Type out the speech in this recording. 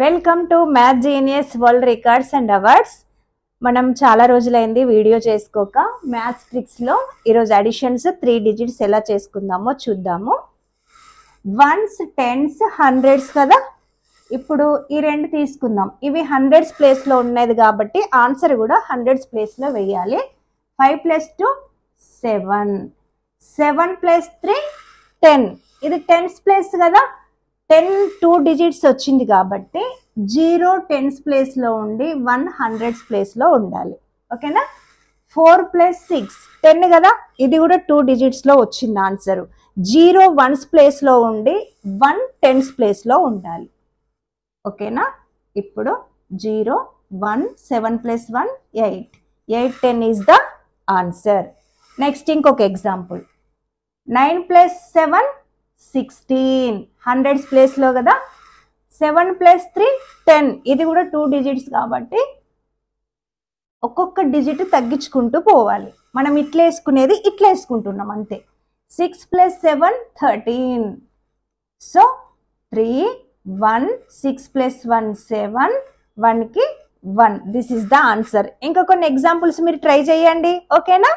Welcome to math genius world records and awards. మనం చాలా రోజులైంది వీడియో చేసుకోక. మ్యాథ్స్ ట్రిక్స్లో ఈరోజు అడిషన్స్ 3 డిజిట్స్ ఎలా చేసుకుందామో చూద్దాము. వన్స్, టెన్స్, హండ్రెడ్స్ కదా. ఇప్పుడు ఈ రెండు తీసుకుందాం. ఇవి హండ్రెడ్స్ ప్లేస్లో ఉన్నది కాబట్టి ఆన్సర్ కూడా హండ్రెడ్స్ ప్లేస్లో వేయాలి. 5 + 2 7, 7 + 3 10. ఇది టెన్స్ ప్లేస్ కదా. 10 2 డిజిట్స్ వచ్చింది కాబట్టి 0 టెన్స్ ప్లేస్లో ఉండి 1 హండ్రెడ్స్ ప్లేస్లో ఉండాలి. ఓకేనా. 4 + 6 10 కదా. ఇది కూడా 2 డిజిట్స్లో వచ్చింది ఆన్సర్. 0 వన్స్ ప్లేస్లో ఉండి 1 టెన్స్ ప్లేస్లో ఉండాలి. ఓకేనా. ఇప్పుడు 0 1 7 + 1 8, 8 10 ఈజ్ ద ఆన్సర్. నెక్స్ట్ ఇంకొక ఎగ్జాంపుల్. 9 + 7 16, హండ్రెడ్స్ ప్లేస్లో కదా. 7 + 3 10, ఇది కూడా 2 డిజిట్స్ కాబట్టి ఒక్కొక్క డిజిట్ తగ్గించుకుంటూ పోవాలి. మనం ఇట్లా వేసుకునేది ఇట్లా వేసుకుంటున్నాం అంతే. 6 + 7 13. సో 3 1 6 + 1 7, 1కి 1. This is the answer. ఇంకా కొన్ని ఎగ్జాంపుల్స్ మీరు ట్రై చేయండి. ఓకేనా.